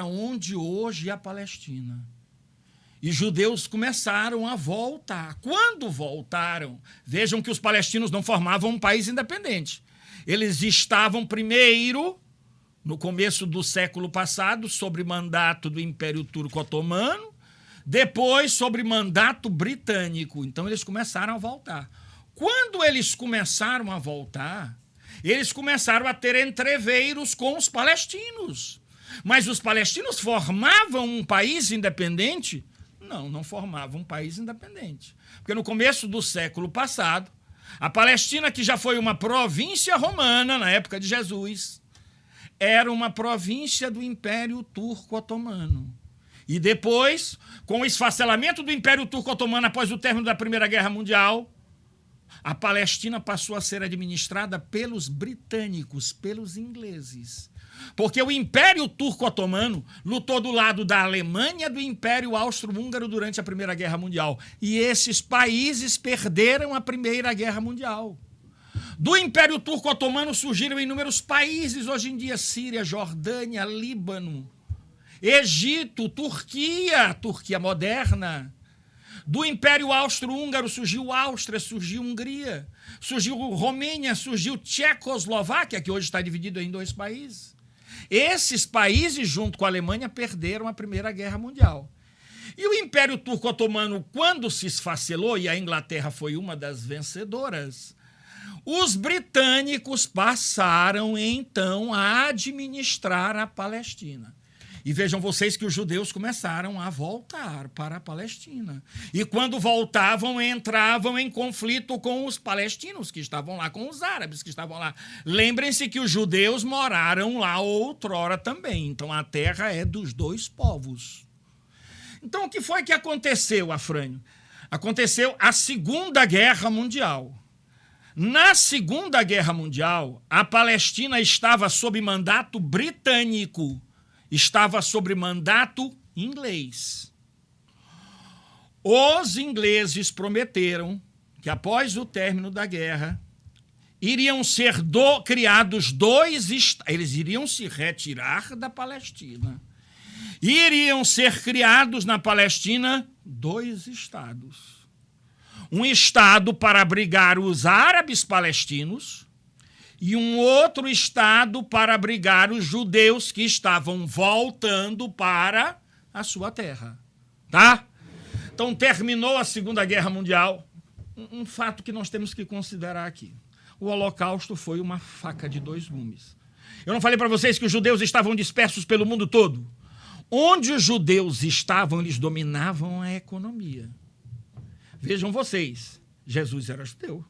onde hoje é a Palestina. E judeus começaram a voltar. Quando voltaram, vejam que os palestinos não formavam um país independente. Eles estavam primeiro, no começo do século passado, sob mandato do Império Turco Otomano, depois sob mandato britânico. Então eles começaram a voltar. Quando eles começaram a voltar, eles começaram a ter entreveiros com os palestinos. Mas os palestinos formavam um país independente? Não formavam um país independente. Porque no começo do século passado, a Palestina, que já foi uma província romana na época de Jesus, era uma província do Império Turco Otomano. E depois, com o esfacelamento do Império Turco Otomano após o término da Primeira Guerra Mundial, a Palestina passou a ser administrada pelos britânicos, pelos ingleses. Porque o Império Turco Otomano lutou do lado da Alemanha e do Império Austro-Húngaro durante a Primeira Guerra Mundial. E esses países perderam a Primeira Guerra Mundial. Do Império Turco Otomano surgiram inúmeros países, hoje em dia, Síria, Jordânia, Líbano, Egito, Turquia moderna. Do Império Austro-Húngaro surgiu Áustria, surgiu Hungria, surgiu Romênia, surgiu Tchecoslováquia, que hoje está dividido em 2 países. Esses países, junto com a Alemanha, perderam a Primeira Guerra Mundial. E o Império Turco Otomano, quando se esfacelou, e a Inglaterra foi uma das vencedoras, os britânicos passaram, então, a administrar a Palestina. E vejam vocês que os judeus começaram a voltar para a Palestina. E quando voltavam, entravam em conflito com os palestinos que estavam lá, com os árabes que estavam lá. Lembrem-se que os judeus moraram lá outrora também. Então a terra é dos 2 povos. Então o que foi que aconteceu, Afrânio? Aconteceu a Segunda Guerra Mundial. Na Segunda Guerra Mundial, a Palestina estava sob mandato britânico. Estava sob mandato inglês. Os ingleses prometeram que, após o término da guerra, iriam ser criados 2 estados. Eles iriam se retirar da Palestina. Iriam ser criados na Palestina 2 estados. Um estado para abrigar os árabes palestinos, e um outro estado para abrigar os judeus que estavam voltando para a sua terra. Tá? Então, terminou a Segunda Guerra Mundial. Um fato que nós temos que considerar aqui. O Holocausto foi uma faca de 2 gumes. Eu não falei para vocês que os judeus estavam dispersos pelo mundo todo? Onde os judeus estavam, eles dominavam a economia. Vejam vocês, Jesus era judeu.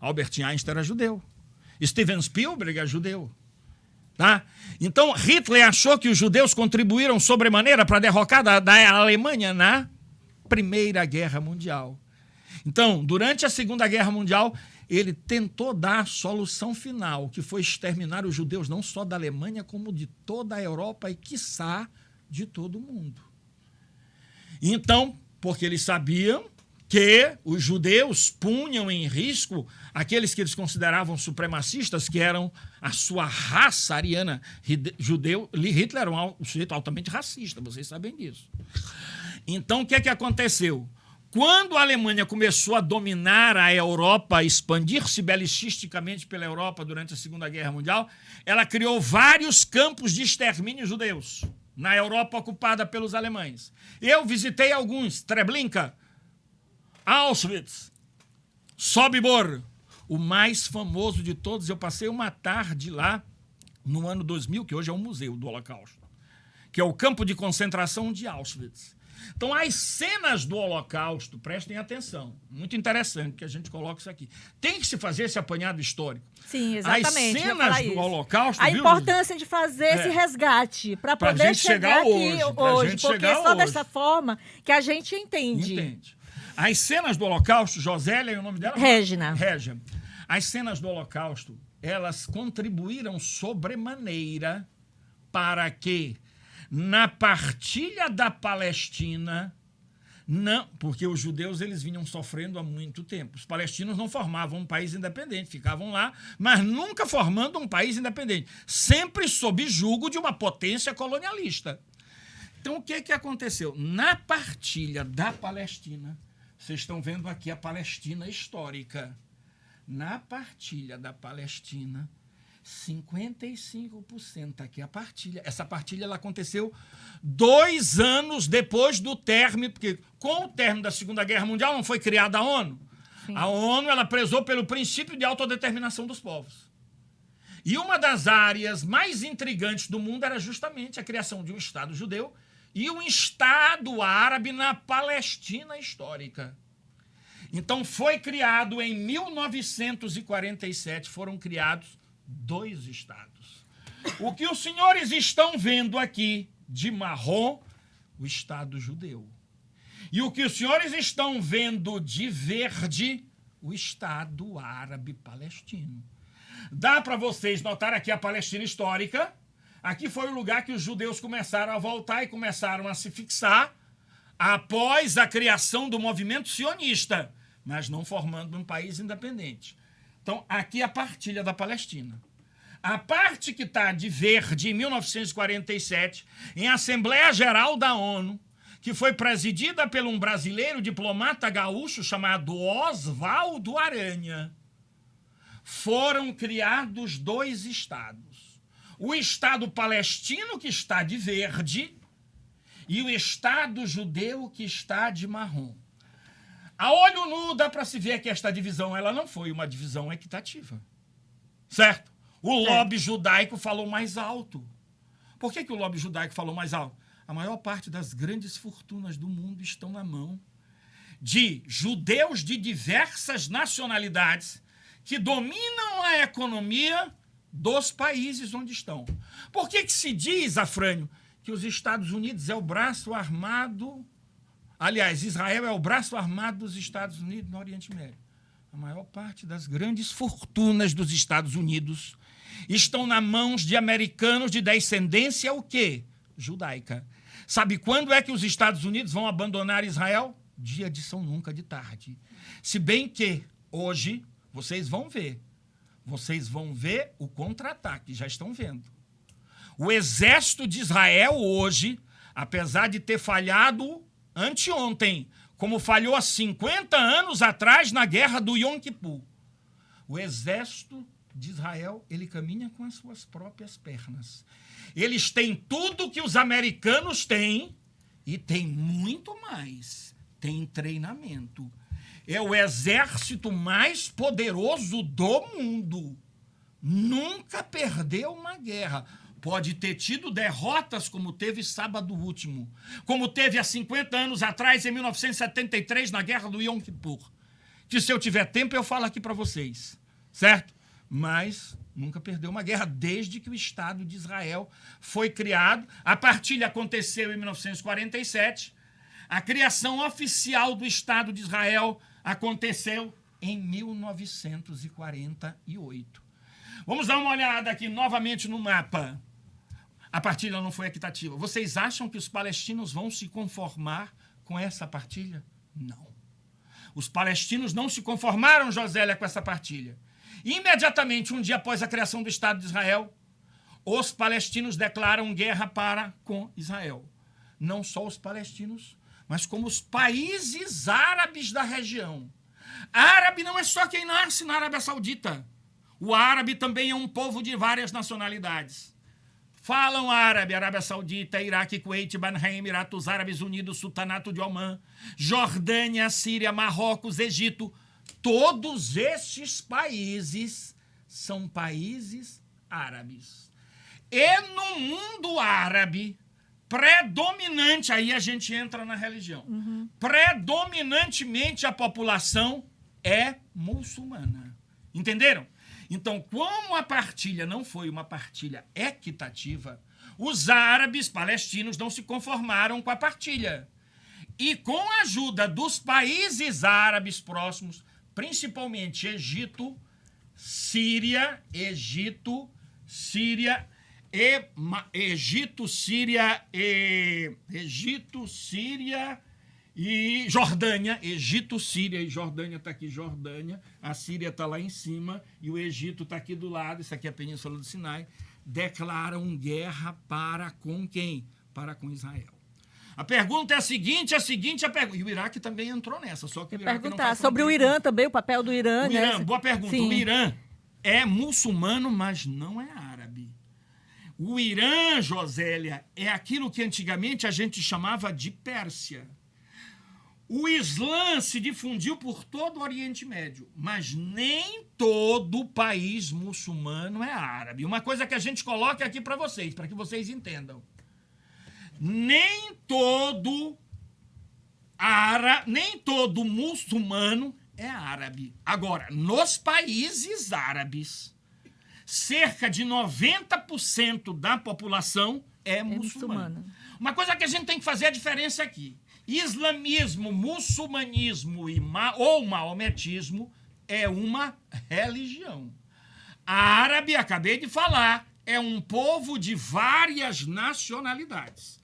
Albert Einstein era judeu. Steven Spielberg é judeu. Tá? Então, Hitler achou que os judeus contribuíram sobremaneira para a derrocada da Alemanha na Primeira Guerra Mundial. Então, durante a Segunda Guerra Mundial, ele tentou dar a solução final, que foi exterminar os judeus não só da Alemanha, como de toda a Europa e, quiçá, de todo o mundo. Então, porque eles sabiam que os judeus punham em risco aqueles que eles consideravam supremacistas, que eram a sua raça ariana. Hitler era um sujeito altamente racista, vocês sabem disso. Então, o que é que aconteceu? Quando a Alemanha começou a dominar a Europa, expandir-se belicisticamente pela Europa durante a Segunda Guerra Mundial, ela criou vários campos de extermínio judeus na Europa ocupada pelos alemães. Eu visitei alguns, Treblinka, Auschwitz, Sobibor, o mais famoso de todos. Eu passei uma tarde lá no ano 2000, que hoje é um museu do Holocausto, que é o campo de concentração de Auschwitz. Então, as cenas do Holocausto, prestem atenção, muito interessante que a gente coloque isso aqui. Tem que se fazer esse apanhado histórico. Sim, exatamente. As cenas do Holocausto... A importância de fazer esse resgate para poder chegar aqui hoje, porque é só dessa forma que a gente entende. As cenas do Holocausto, Josélia, é o nome dela? Régina. As cenas do Holocausto, elas contribuíram sobremaneira para que, na partilha da Palestina, não, porque os judeus eles vinham sofrendo há muito tempo. Os palestinos não formavam um país independente, ficavam lá, mas nunca formando um país independente, sempre sob julgo de uma potência colonialista. Então, o que aconteceu? Na partilha da Palestina, vocês estão vendo aqui a Palestina histórica. Na partilha da Palestina, 55% aqui a partilha. Essa partilha ela aconteceu 2 anos depois do término, porque com o término da Segunda Guerra Mundial não foi criada a ONU. Sim. A ONU ela prezou pelo princípio de autodeterminação dos povos. E uma das áreas mais intrigantes do mundo era justamente a criação de um Estado judeu e um Estado árabe na Palestina histórica. Então foi criado em 1947, foram criados 2 estados. O que os senhores estão vendo aqui de marrom, o Estado judeu. E o que os senhores estão vendo de verde, o Estado árabe palestino. Dá para vocês notar aqui a Palestina histórica. Aqui foi o lugar que os judeus começaram a voltar e começaram a se fixar após a criação do movimento sionista, mas não formando um país independente. Então, aqui a partilha da Palestina. A parte que está de verde, em 1947, em Assembleia Geral da ONU, que foi presidida por um brasileiro diplomata gaúcho chamado Oswaldo Aranha, foram criados 2 estados. O Estado palestino, que está de verde, e o Estado judeu, que está de marrom. A olho nu dá para se ver que esta divisão ela não foi uma divisão equitativa. Certo? O lobby judaico falou mais alto. Por que o lobby judaico falou mais alto? A maior parte das grandes fortunas do mundo estão na mão de judeus de diversas nacionalidades que dominam a economia dos países onde estão. Por que se diz, Afrânio, que os Estados Unidos é o braço armado... Aliás, Israel é o braço armado dos Estados Unidos no Oriente Médio? A maior parte das grandes fortunas dos Estados Unidos estão nas mãos de americanos de descendência o quê? Judaica. Sabe quando é que os Estados Unidos vão abandonar Israel? Dia de São Nunca de tarde. Se bem que hoje vocês vão ver o contra-ataque, já estão vendo. O exército de Israel hoje, apesar de ter falhado anteontem, como falhou há 50 anos atrás na guerra do Yom Kippur, o exército de Israel, ele caminha com as suas próprias pernas. Eles têm tudo que os americanos têm e tem muito mais. Tem treinamento. É o exército mais poderoso do mundo. Nunca perdeu uma guerra. Pode ter tido derrotas como teve sábado último, como teve há 50 anos atrás, em 1973, na guerra do Yom Kippur. Que se eu tiver tempo eu falo aqui para vocês, certo? Mas nunca perdeu uma guerra desde que o Estado de Israel foi criado. A partilha aconteceu em 1947. A criação oficial do Estado de Israel aconteceu em 1948. Vamos dar uma olhada aqui novamente no mapa. A partilha não foi equitativa. Vocês acham que os palestinos vão se conformar com essa partilha? Não. Os palestinos não se conformaram, Josélia, com essa partilha. Imediatamente, um dia após a criação do Estado de Israel, os palestinos declaram guerra para com Israel. Não só os palestinos, mas como os países árabes da região. Árabe não é só quem nasce na Arábia Saudita. O árabe também é um povo de várias nacionalidades. Falam árabe, Arábia Saudita, Iraque, Kuwait, Bahrein, Emirados Árabes Unidos, Sultanato de Omã, Jordânia, Síria, Marrocos, Egito. Todos estes países são países árabes. E no mundo árabe, predominante, aí a gente entra na religião, predominantemente a população é muçulmana. Entenderam? Então, como a partilha não foi uma partilha equitativa, os árabes palestinos não se conformaram com a partilha. E com a ajuda dos países árabes próximos, principalmente Egito, Síria e Jordânia. Egito, Síria e Jordânia, está aqui Jordânia, a Síria está lá em cima e o Egito está aqui do lado, isso aqui é a Península do Sinai, declaram guerra para com quem? Para com Israel. A pergunta é a seguinte, e o Iraque também entrou nessa, só que o Iraque perguntar não sobre o Irã também, o papel do Irã. O Irã, boa pergunta. Sim. O Irã é muçulmano, mas não é árabe. O Irã, Josélia, é aquilo que antigamente a gente chamava de Pérsia. O Islã se difundiu por todo o Oriente Médio, mas nem todo país muçulmano é árabe. Uma coisa que a gente coloca aqui para que vocês entendam. Nem todo muçulmano é árabe. Agora, nos países árabes, cerca de 90% da população é muçulmana. Uma coisa que a gente tem que fazer a diferença aqui. Islamismo, muçulmanismo ou maometismo é uma religião. Árabe, acabei de falar, é um povo de várias nacionalidades.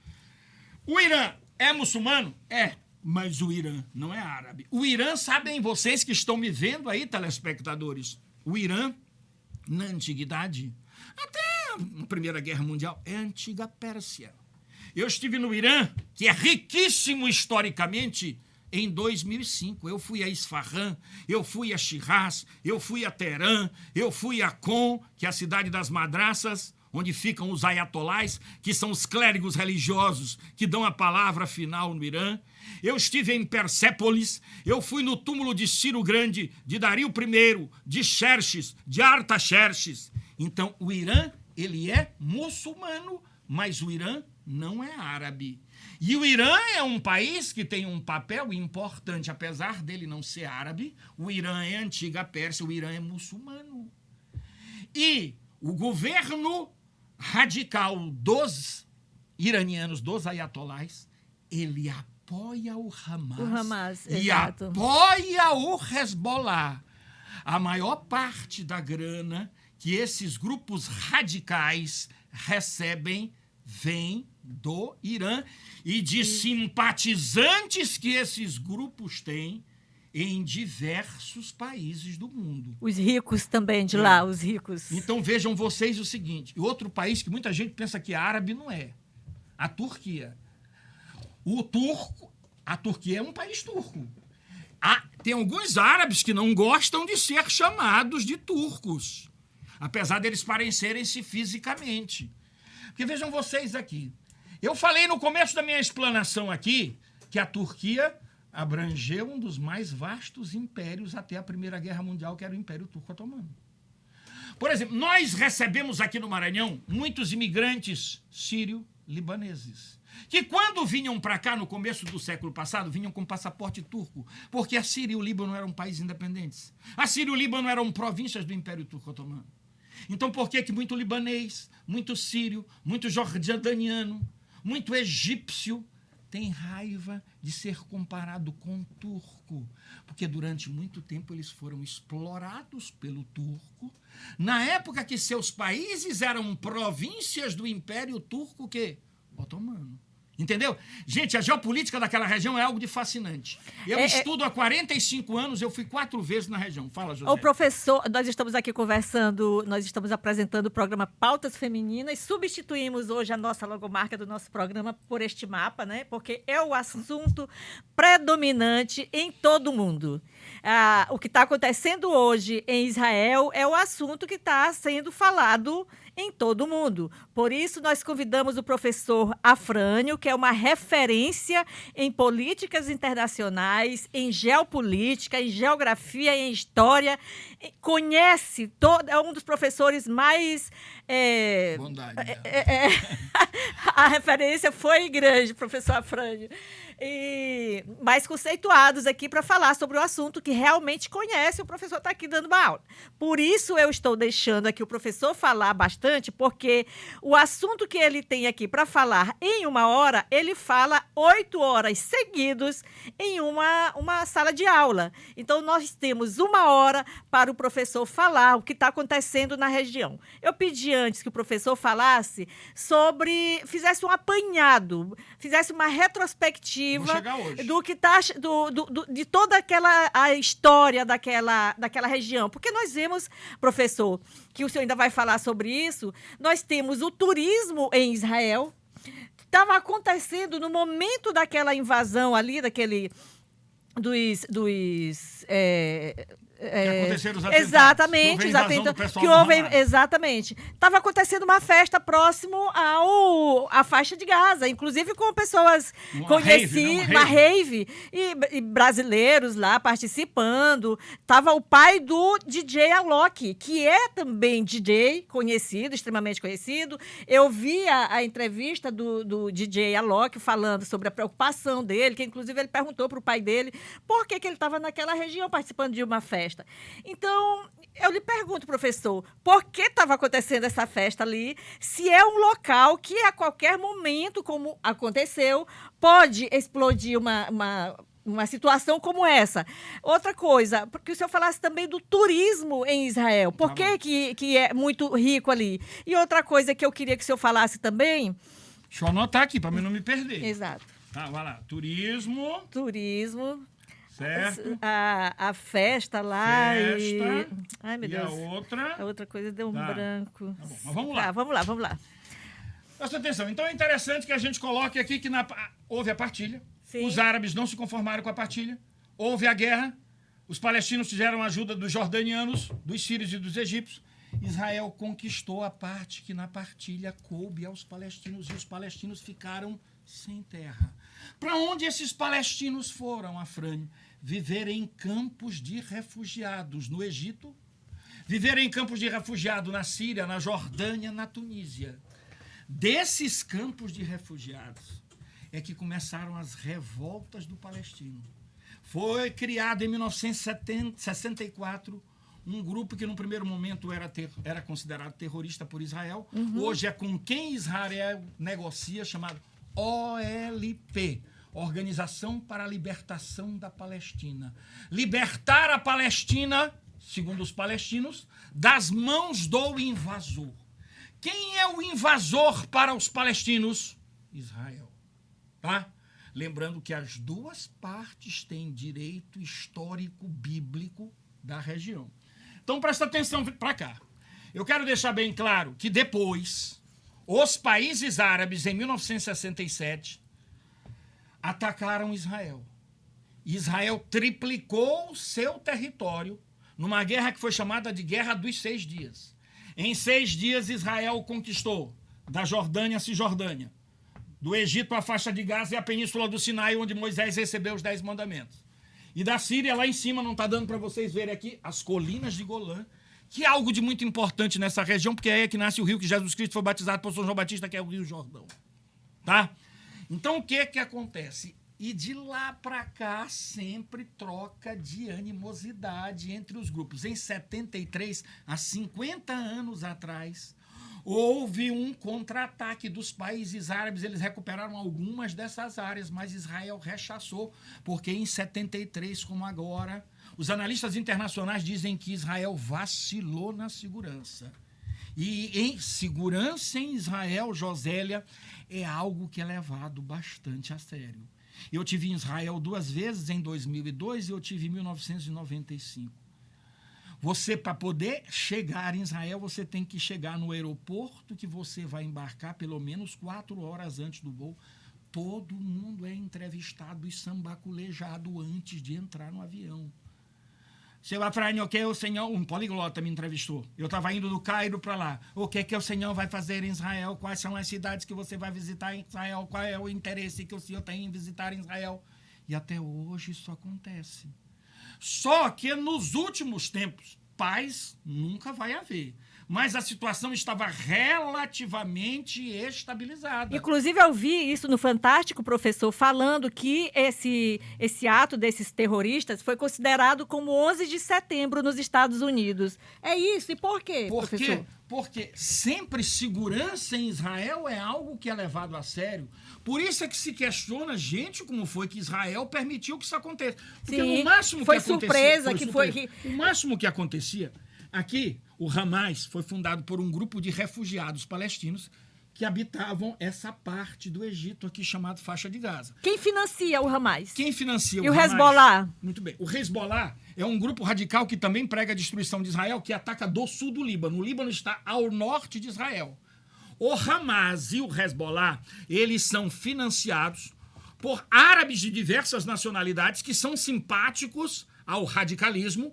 O Irã é muçulmano? É, mas o Irã não é árabe. O Irã, sabem vocês que estão me vendo aí, telespectadores, o Irã, na antiguidade, até na Primeira Guerra Mundial, é a antiga Pérsia. Eu estive no Irã, que é riquíssimo historicamente, em 2005. Eu fui a Isfahan, eu fui a Shiraz, eu fui a Teherã, eu fui a Qom, que é a cidade das madraças, onde ficam os ayatolás, que são os clérigos religiosos que dão a palavra final no Irã. Eu estive em Persépolis, eu fui no túmulo de Ciro Grande, de Dario I, de Xerxes, de Artaxerxes. Então, o Irã, ele é muçulmano, mas o Irã não é árabe. E o Irã é um país que tem um papel importante, apesar dele não ser árabe. O Irã é antiga Pérsia, o Irã é muçulmano. E o governo radical dos iranianos, dos ayatolás, ele apoia o Hamas e exato. apoia o Hezbollah. A maior parte da grana que esses grupos radicais recebem vem do Irã e de simpatizantes que esses grupos têm em diversos países do mundo. Os ricos também de lá, os ricos. Então vejam vocês o seguinte, outro país que muita gente pensa que é árabe não é, a Turquia. A Turquia é um país turco. Tem alguns árabes que não gostam de ser chamados de turcos, apesar deles parecerem-se fisicamente. Porque vejam vocês aqui, eu falei no começo da minha explanação aqui que a Turquia abrangeu um dos mais vastos impérios até a Primeira Guerra Mundial, que era o Império Turco-Otomano. Por exemplo, nós recebemos aqui no Maranhão muitos imigrantes sírio-libaneses, que quando vinham para cá no começo do século passado, vinham com passaporte turco, porque a Síria e o Líbano eram países independentes. A Síria e o Líbano eram províncias do Império Turco-Otomano. Então, por que muito libanês, muito sírio, muito jordaniano, muito egípcio tem raiva de ser comparado com o turco? Porque durante muito tempo eles foram explorados pelo turco, na época que seus países eram províncias do Império Turco Otomano. Entendeu? Gente, a geopolítica daquela região é algo de fascinante. Eu estudo há 45 anos, eu fui 4 vezes na região. Fala, José. O professor, nós estamos aqui conversando, nós estamos apresentando o programa Pautas Femininas, substituímos hoje a nossa logomarca do nosso programa por este mapa, né? Porque é o assunto predominante em todo o mundo. O que está acontecendo hoje em Israel é o assunto que está sendo falado em todo o mundo. Por isso, nós convidamos o professor Afrânio, que é uma referência em políticas internacionais, em geopolítica, em geografia, em história. Conhece, é um dos professores mais... Bondade. A referência foi grande, professor Afrânio. Mais conceituados aqui para falar sobre o assunto que realmente conhece. O professor está aqui dando uma aula. Por isso eu estou deixando aqui o professor falar bastante, porque o assunto que ele tem aqui para falar em 1 hora, ele fala 8 horas seguidos em uma sala de aula. Então, nós temos 1 hora para o professor falar o que está acontecendo na região. Eu pedi antes que o professor falasse fizesse um apanhado, fizesse uma retrospectiva do que tá, de toda a história daquela região. Porque nós vemos, professor, que o senhor ainda vai falar sobre isso, nós temos o turismo em Israel, estava acontecendo no momento daquela invasão ali, que aconteceram os atentados. Exatamente, Que houve a invasão do pessoal do Hamas. exatamente. Estava acontecendo uma festa próximo à faixa de Gaza, inclusive com pessoas conhecidas, uma rave, e brasileiros lá participando. Tava o pai do DJ Alok, que é também DJ conhecido, extremamente conhecido. Eu vi a entrevista do DJ Alok falando sobre a preocupação dele, que inclusive ele perguntou para o pai dele por que ele estava naquela região participando de uma festa. Então, eu lhe pergunto, professor, por que estava acontecendo essa festa ali, se é um local que a qualquer momento, como aconteceu, pode explodir uma situação como essa? Outra coisa, porque o senhor falasse também do turismo em Israel. Por que é muito rico ali? E outra coisa que eu queria que o senhor falasse também... Deixa eu anotar aqui, para mim não me perder. Exato. Tá, vai lá. Turismo. Certo. A festa lá e... Ai, meu Deus. A outra coisa deu um branco. Tá bom, mas vamos lá. Vamos lá. Presta atenção. Então é interessante que a gente coloque aqui que houve a partilha. Sim. Os árabes não se conformaram com a partilha. Houve a guerra. Os palestinos tiveram a ajuda dos jordanianos, dos sírios e dos egípcios. Israel conquistou a parte que na partilha coube aos palestinos e os palestinos ficaram sem terra. Para onde esses palestinos foram, Afrânio? Viver em campos de refugiados no Egito, viver em campos de refugiados na Síria, na Jordânia, na Tunísia. Desses campos de refugiados é que começaram as revoltas do palestino. Foi criado em 1964 um grupo que no primeiro momento era considerado terrorista por Israel. Hoje é com quem Israel negocia, chamado OLP, Organização para a Libertação da Palestina. Libertar a Palestina, segundo os palestinos, das mãos do invasor. Quem é o invasor para os palestinos? Israel. Tá? Lembrando que as duas partes têm direito histórico bíblico da região. Então presta atenção para cá. Eu quero deixar bem claro que depois os países árabes, em 1967, atacaram Israel. Israel triplicou seu território numa guerra que foi chamada de Guerra dos 6 Dias. Em 6 dias, Israel conquistou da Jordânia a Cisjordânia, do Egito a faixa de Gaza e a península do Sinai, onde Moisés recebeu os 10 mandamentos. E da Síria, lá em cima, não está dando para vocês verem aqui, as colinas de Golã, que é algo de muito importante nessa região, porque é aí que nasce o rio que Jesus Cristo foi batizado por São João Batista, que é o Rio Jordão. Tá? Então, o que acontece? E de lá para cá, sempre troca de animosidade entre os grupos. Em 73, há 50 anos atrás, houve um contra-ataque dos países árabes. Eles recuperaram algumas dessas áreas, mas Israel rechaçou, porque em 73, como agora, os analistas internacionais dizem que Israel vacilou na segurança. E em segurança em Israel, Josélia, é algo que é levado bastante a sério. Eu tive em Israel 2 vezes, em 2002, e eu tive em 1995. Você, para poder chegar em Israel, você tem que chegar no aeroporto que você vai embarcar pelo menos 4 horas antes do voo. Todo mundo é entrevistado e sambaculejado antes de entrar no avião. Seu Afrânio, o que o senhor... Um poliglota me entrevistou. Eu estava indo do Cairo para lá. O que o senhor vai fazer em Israel? Quais são as cidades que você vai visitar em Israel? Qual é o interesse que o senhor tem em visitar em Israel? E até hoje isso acontece. Só que nos últimos tempos, paz nunca vai haver. Mas a situação estava relativamente estabilizada. Inclusive, eu vi isso no Fantástico, professor, falando que esse ato desses terroristas foi considerado como 11 de setembro nos Estados Unidos. É isso? E por quê, professor? Porque sempre segurança em Israel é algo que é levado a sério. Por isso é que se questiona, gente, como foi que Israel permitiu que isso aconteça. Porque Sim, no máximo foi que acontecia... surpresa. O máximo que acontecia... Aqui, o Hamas foi fundado por um grupo de refugiados palestinos que habitavam essa parte do Egito aqui, chamado Faixa de Gaza. Quem financia o Hamas? Quem financia o Hamas? E o Hezbollah? Muito bem. O Hezbollah é um grupo radical que também prega a destruição de Israel, que ataca do sul do Líbano. O Líbano está ao norte de Israel. O Hamas e o Hezbollah, eles são financiados por árabes de diversas nacionalidades que são simpáticos ao radicalismo,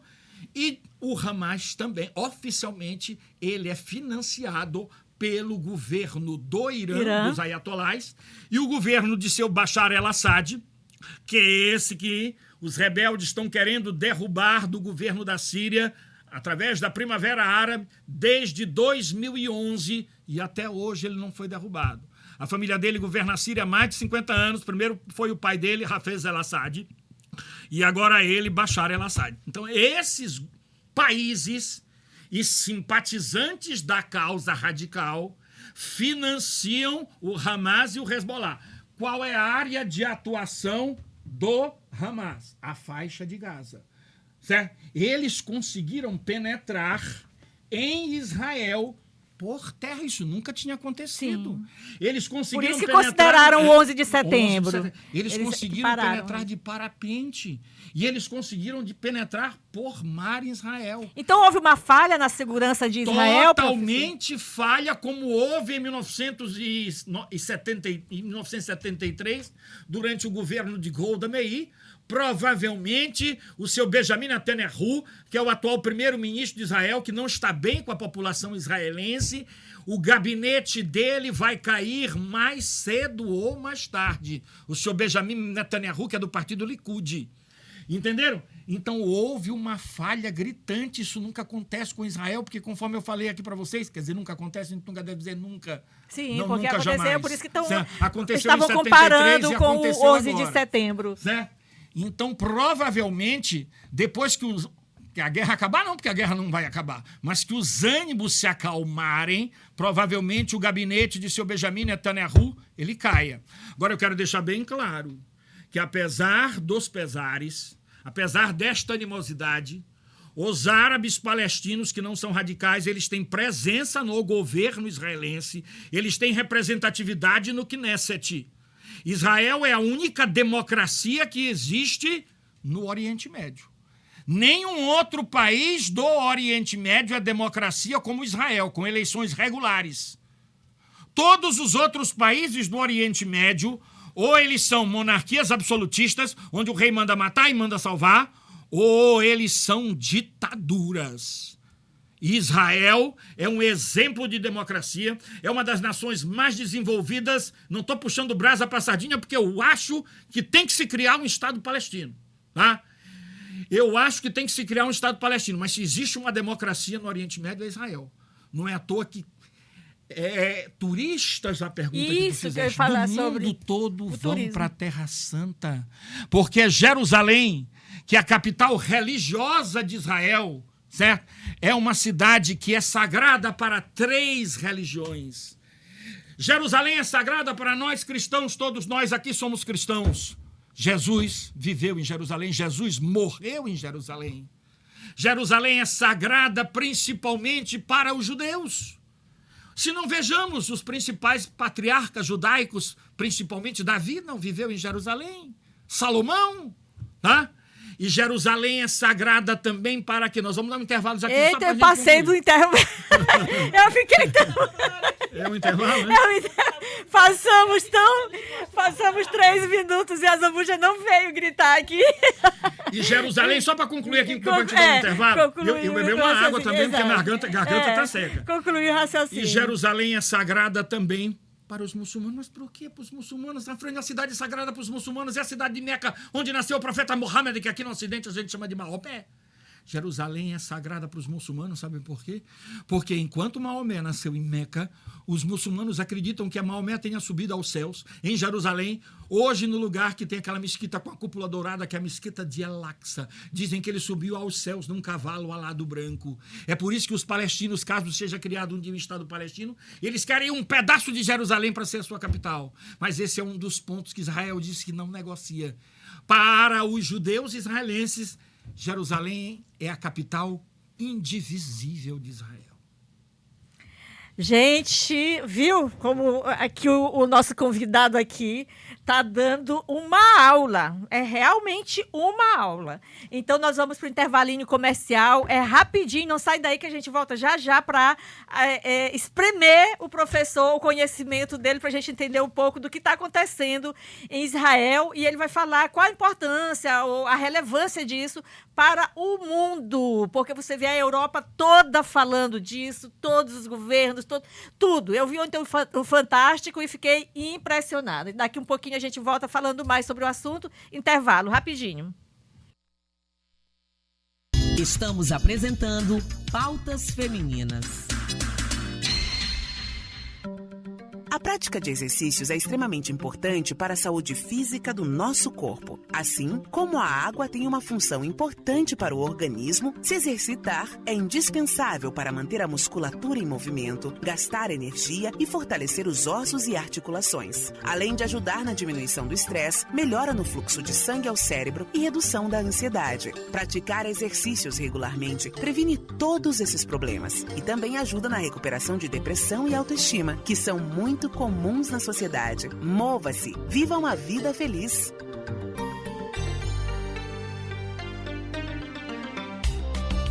e o Hamas também, oficialmente, ele é financiado pelo governo do Irã, dos ayatolás, e o governo de seu Bashar el-Assad, que é esse que os rebeldes estão querendo derrubar do governo da Síria através da Primavera Árabe desde 2011, e até hoje ele não foi derrubado. A família dele governa a Síria há mais de 50 anos. Primeiro foi o pai dele, Hafez el-Assad, e agora ele, Bashar el-Assad. Então, esses países e simpatizantes da causa radical financiam o Hamas e o Hezbollah. Qual é a área de atuação do Hamas? A faixa de Gaza. Certo? Eles conseguiram penetrar em Israel por terra. Isso nunca tinha acontecido. Sim. Eles conseguiram Por isso que penetrar, consideraram o 11 de setembro. Eles conseguiram penetrar de parapente. E eles conseguiram penetrar por mar em Israel. Então houve uma falha na segurança de Israel? Totalmente falha, como houve em 1973, durante o governo de Golda Meir. Provavelmente o seu Benjamin Netanyahu, que é o atual primeiro-ministro de Israel, que não está bem com a população israelense, o gabinete dele vai cair mais cedo ou mais tarde. O seu Benjamin Netanyahu, que é do partido Likud. Entenderam? Então houve uma falha gritante. Isso nunca acontece com Israel, porque conforme eu falei aqui para vocês, quer dizer, nunca acontece, a gente nunca deve dizer nunca. Sim, não, porque nunca, aconteceu, jamais. por isso que estavam comparando com o 11 de setembro. Certo? Então, provavelmente, depois que a guerra acabar, não, porque a guerra não vai acabar, mas que os ânimos se acalmarem, provavelmente o gabinete de seu Benjamin Netanyahu, ele caia. Agora, eu quero deixar bem claro que, apesar dos pesares, apesar desta animosidade, os árabes palestinos, que não são radicais, eles têm presença no governo israelense, eles têm representatividade no Knesset. Israel é a única democracia que existe no Oriente Médio. Nenhum outro país do Oriente Médio é democracia como Israel, com eleições regulares. Todos os outros países do Oriente Médio, ou eles são monarquias absolutistas, onde o rei manda matar e manda salvar, ou eles são ditaduras. Israel é um exemplo de democracia, é uma das nações mais desenvolvidas. Não estou puxando brasa para a sardinha, porque eu acho que tem que se criar um Estado palestino. Tá? Eu acho que tem que se criar um Estado palestino, mas se existe uma democracia no Oriente Médio, é Israel. Não é à toa que turistas, a pergunta que tu fizeste, do mundo todo vão para a Terra Santa. Porque Jerusalém, que é a capital religiosa de Israel, certo? É uma cidade que é sagrada para 3 religiões. Jerusalém é sagrada para nós cristãos, todos nós aqui somos cristãos. Jesus viveu em Jerusalém, Jesus morreu em Jerusalém. Jerusalém é sagrada principalmente para os judeus. Se não vejamos os principais patriarcas judaicos, principalmente Davi, não viveu em Jerusalém. Salomão, tá? E Jerusalém é sagrada também para que nós vamos dar um intervalo aqui. Eita, só eu passei do intervalo. Eu fiquei tão... É um intervalo, né? Passamos 3 minutos e a Zambuja não veio gritar aqui. E Jerusalém, só para concluir aqui, para te dar um intervalo, eu bebi uma água também, porque a garganta está seca. Concluir o raciocínio. E Jerusalém é sagrada também para os muçulmanos. Mas por que para os muçulmanos? Na frente, a cidade sagrada para os muçulmanos é a cidade de Meca, onde nasceu o profeta Muhammad, que aqui no Ocidente a gente chama de Maomé. Jerusalém é sagrada para os muçulmanos, sabem por quê? Porque enquanto Maomé nasceu em Meca, os muçulmanos acreditam que a Maomé tenha subido aos céus, em Jerusalém, hoje no lugar que tem aquela mesquita com a cúpula dourada, que é a mesquita de El-Aqsa. Dizem que ele subiu aos céus num cavalo alado branco. É por isso que os palestinos, caso seja criado um dia um Estado palestino, eles querem um pedaço de Jerusalém para ser a sua capital. Mas esse é um dos pontos que Israel disse que não negocia. Para os judeus israelenses, Jerusalém é a capital indivisível de Israel. Gente, viu como aqui o nosso convidado aqui está dando uma aula. É realmente uma aula. Então, nós vamos para o intervalinho comercial. É rapidinho, não sai daí que a gente volta já para espremer o professor, o conhecimento dele, para a gente entender um pouco do que está acontecendo em Israel. E ele vai falar qual a importância ou a relevância disso para o mundo. Porque você vê a Europa toda falando disso, todos os governos, tudo. Eu vi ontem o Fantástico e fiquei impressionada. Daqui um pouquinho a gente volta falando mais sobre o assunto. Intervalo, rapidinho. Estamos apresentando Pautas Femininas. A prática de exercícios é extremamente importante para a saúde física do nosso corpo. Assim como a água tem uma função importante para o organismo, se exercitar é indispensável para manter a musculatura em movimento, gastar energia e fortalecer os ossos e articulações. Além de ajudar na diminuição do estresse, melhora no fluxo de sangue ao cérebro e redução da ansiedade. Praticar exercícios regularmente previne todos esses problemas e também ajuda na recuperação de depressão e autoestima, que são muito comuns na sociedade. Mova-se, viva uma vida feliz.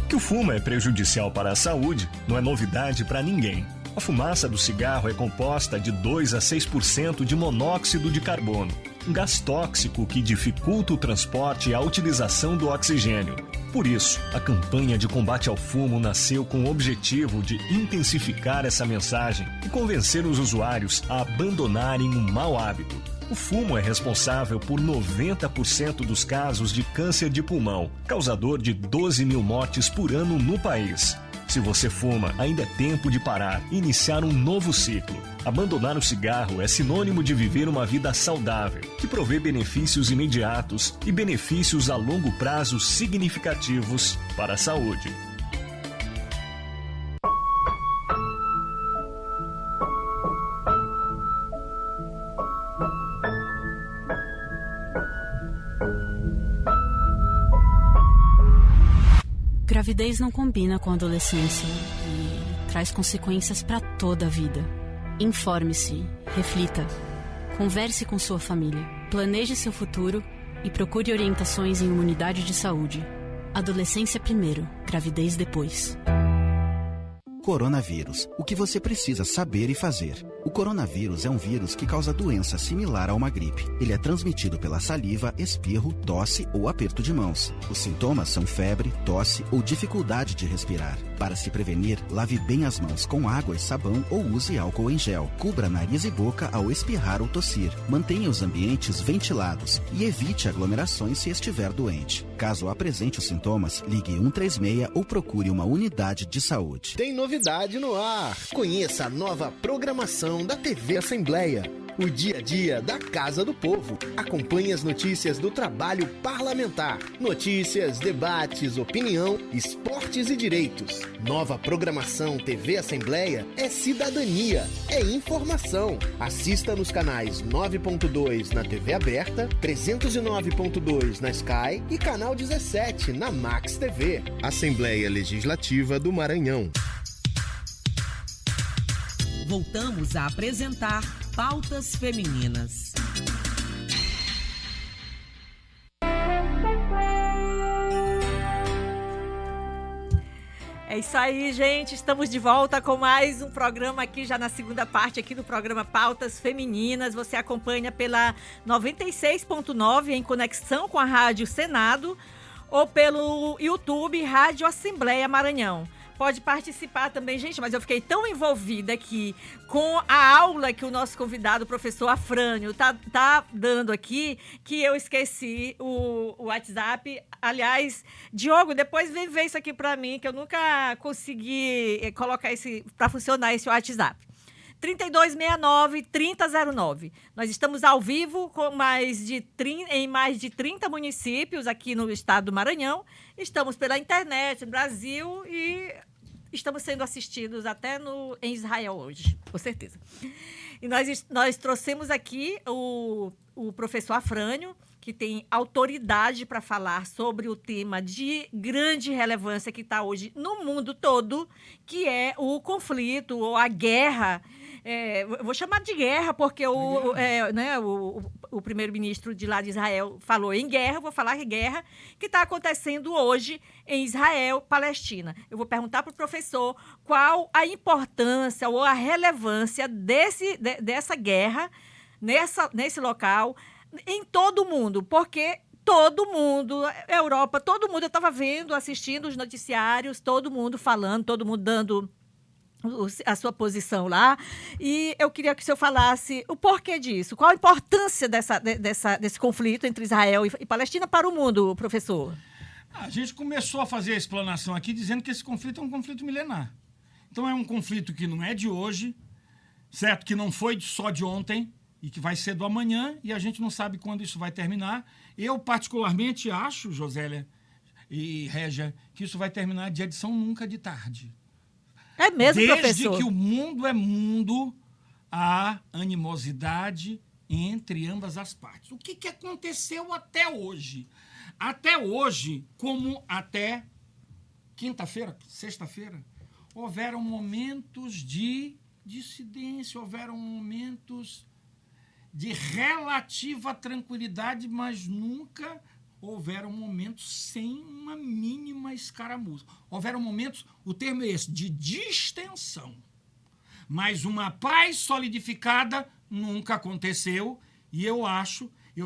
Que o fumo é prejudicial para a saúde não é novidade para ninguém. A fumaça do cigarro é composta de 2 a 6% de monóxido de carbono, um gás tóxico que dificulta o transporte e a utilização do oxigênio. Por isso, a campanha de combate ao fumo nasceu com o objetivo de intensificar essa mensagem e convencer os usuários a abandonarem um mau hábito. O fumo é responsável por 90% dos casos de câncer de pulmão, causador de 12 mil mortes por ano no país. Se você fuma, ainda é tempo de parar e iniciar um novo ciclo. Abandonar o cigarro é sinônimo de viver uma vida saudável, que provê benefícios imediatos e benefícios a longo prazo significativos para a saúde. Gravidez não combina com a adolescência e traz consequências para toda a vida. Informe-se, reflita, converse com sua família, planeje seu futuro e procure orientações em uma unidade de saúde. Adolescência primeiro, gravidez depois. Coronavírus. O que você precisa saber e fazer. O coronavírus é um vírus que causa doença similar a uma gripe. Ele é transmitido pela saliva, espirro, tosse ou aperto de mãos. Os sintomas são febre, tosse ou dificuldade de respirar. Para se prevenir, lave bem as mãos com água e sabão ou use álcool em gel. Cubra nariz e boca ao espirrar ou tossir. Mantenha os ambientes ventilados e evite aglomerações se estiver doente. Caso apresente os sintomas, ligue 136 ou procure uma unidade de saúde. Tem novidade no ar. Conheça a nova programação da TV Assembleia. O dia a dia da Casa do Povo. Acompanhe as notícias do trabalho parlamentar. Notícias, debates, opinião, esportes e direitos. Nova programação TV Assembleia é cidadania, é informação. Assista nos canais 9.2 na TV aberta, 309.2 na Sky e canal 17 na Max TV. Assembleia Legislativa do Maranhão. Voltamos a apresentar Pautas Femininas. É isso aí, gente. Estamos de volta com mais um programa aqui, já na segunda parte aqui do programa Pautas Femininas. Você acompanha pela 96.9 em conexão com a Rádio Senado ou pelo YouTube Rádio Assembleia Maranhão. Pode participar também, gente, mas eu fiquei tão envolvida aqui com a aula que o nosso convidado, o professor Afrânio, tá dando aqui, que eu esqueci o WhatsApp. Aliás, Diogo, depois vem ver isso aqui para mim, que eu nunca consegui colocar para funcionar esse WhatsApp. 3269-3009. Nós estamos ao vivo com em mais de 30 municípios aqui no estado do Maranhão. Estamos pela internet no Brasil e estamos sendo assistidos até em Israel hoje, com certeza. E nós trouxemos aqui o professor Afrânio, que tem autoridade para falar sobre o tema de grande relevância que está hoje no mundo todo, que é o conflito ou a guerra. Eu vou chamar de guerra porque o primeiro-ministro de lá de Israel falou em guerra, eu vou falar em guerra que está acontecendo hoje em Israel, Palestina. Eu vou perguntar para o professor qual a importância ou a relevância dessa guerra nesse local, em todo o mundo, porque todo mundo, Europa, todo mundo, eu estava assistindo os noticiários, todo mundo falando, todo mundo dando a sua posição lá, e eu queria que o senhor falasse o porquê disso, qual a importância desse conflito entre Israel e Palestina para o mundo, professor? A gente começou a fazer a explanação aqui dizendo que esse conflito é um conflito milenar. Então é um conflito que não é de hoje, certo? Que não foi só de ontem, e que vai ser do amanhã, e a gente não sabe quando isso vai terminar. Eu, particularmente, acho, Josélia e Régia, que isso vai terminar de edição nunca de tarde. É mesmo, Desde professor? Desde que o mundo é mundo, há animosidade entre ambas as partes. O que aconteceu até hoje? Até hoje, como até quinta-feira, sexta-feira, houveram momentos de dissidência, houveram momentos de relativa tranquilidade, mas nunca houveram momentos sem uma mínima escaramuça. Houveram momentos, o termo é esse, de distensão. Mas uma paz solidificada nunca aconteceu, e eu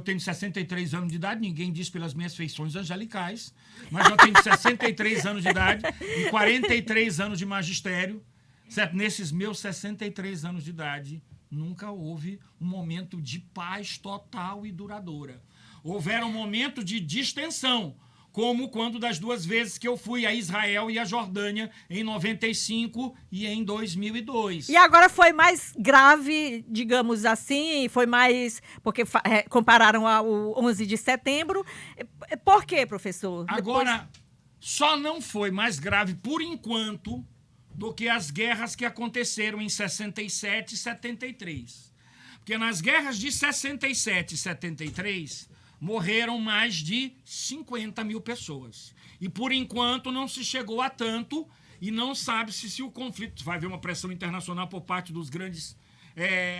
tenho 63 anos de idade, ninguém diz pelas minhas feições angelicais, mas eu tenho 63 anos de idade e 43 anos de magistério, certo? Nesses meus 63 anos de idade, nunca houve um momento de paz total e duradoura. Houveram momentos de distensão, como quando das 2 vezes que eu fui a Israel e a Jordânia, em 95 e em 2002. E agora foi mais grave, digamos assim, foi mais... Porque compararam ao 11 de setembro. Por quê, professor? Agora, só não foi mais grave, por enquanto, do que as guerras que aconteceram em 67 e 73. Porque nas guerras de 67 e 73, morreram mais de 50 mil pessoas. E, por enquanto, não se chegou a tanto e não sabe-se se o conflito... Vai haver uma pressão internacional por parte dos grandes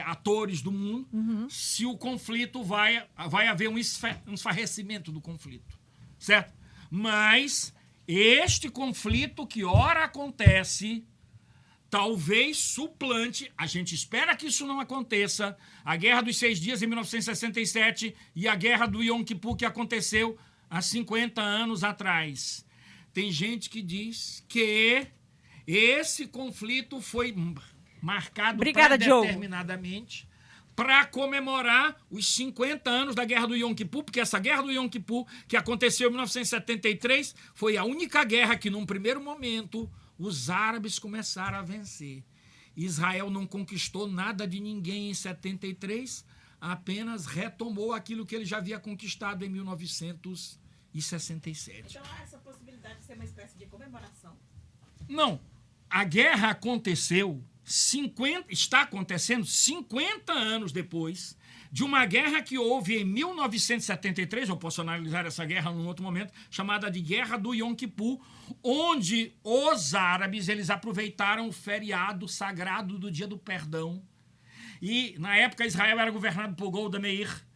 atores do mundo, se o conflito vai haver um esfarrecimento do conflito, certo? Mas este conflito que ora acontece, talvez suplante, a gente espera que isso não aconteça, a Guerra dos 6 Dias em 1967 e a Guerra do Yom Kippur que aconteceu há 50 anos atrás. Tem gente que diz que esse conflito foi marcado predeterminadamente para comemorar os 50 anos da Guerra do Yom Kippur, porque essa Guerra do Yom Kippur, que aconteceu em 1973, foi a única guerra que, num primeiro momento, os árabes começaram a vencer. Israel não conquistou nada de ninguém em 73, apenas retomou aquilo que ele já havia conquistado em 1967. Então há essa possibilidade de ser uma espécie de comemoração? Não. A guerra está acontecendo 50 anos depois de uma guerra que houve em 1973, eu posso analisar essa guerra num outro momento, chamada de Guerra do Yom Kippur, onde os árabes eles aproveitaram o feriado sagrado do Dia do Perdão. E, na época, Israel era governado por Golda Meir,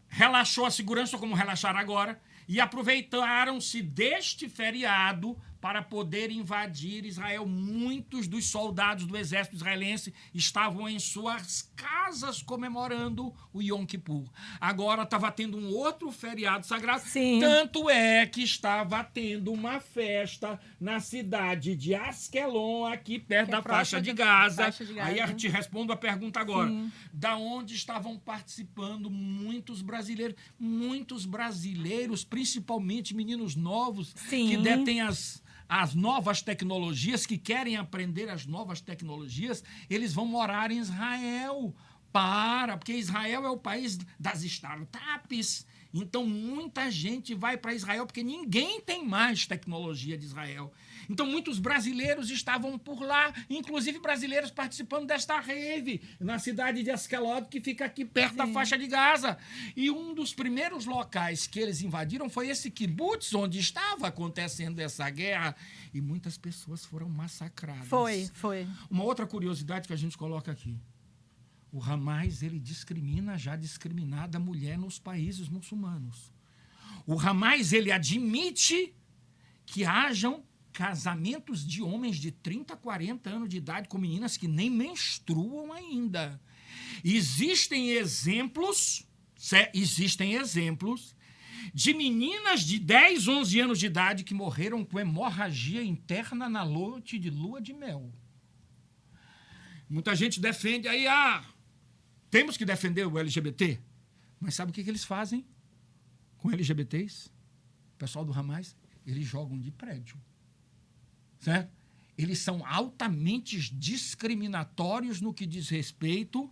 relaxou a segurança, como relaxar agora, e aproveitaram-se deste feriado para poder invadir Israel. Muitos dos soldados do exército israelense estavam em suas casas comemorando o Yom Kippur. Agora estava tendo um outro feriado sagrado. Sim. Tanto é que estava tendo uma festa na cidade de Askelon, aqui perto da faixa de Gaza. Aí eu te respondo a pergunta agora. Sim. Da onde estavam participando muitos brasileiros, principalmente meninos novos, Sim. que detêm as novas tecnologias, que querem aprender as novas tecnologias, eles vão morar em Israel. Porque Israel é o país das startups Então, muita gente vai para Israel porque ninguém tem mais tecnologia de Israel. Então, muitos brasileiros estavam por lá, inclusive brasileiros participando desta rave, na cidade de Askelod, que fica aqui perto da faixa de Gaza. E um dos primeiros locais que eles invadiram foi esse kibbutz, onde estava acontecendo essa guerra. E muitas pessoas foram massacradas. Foi. Uma outra curiosidade que a gente coloca aqui. O Hamas, ele discrimina a já discriminada mulher nos países muçulmanos. O Hamas, ele admite que hajam casamentos de homens de 30, 40 anos de idade com meninas que nem menstruam ainda. Existem exemplos de meninas de 10, 11 anos de idade que morreram com hemorragia interna na noite de lua de mel. Muita gente defende aí, temos que defender o LGBT. Mas sabe o que eles fazem com LGBTs? O pessoal do Hamas, eles jogam de prédio. Certo? Eles são altamente discriminatórios no que diz respeito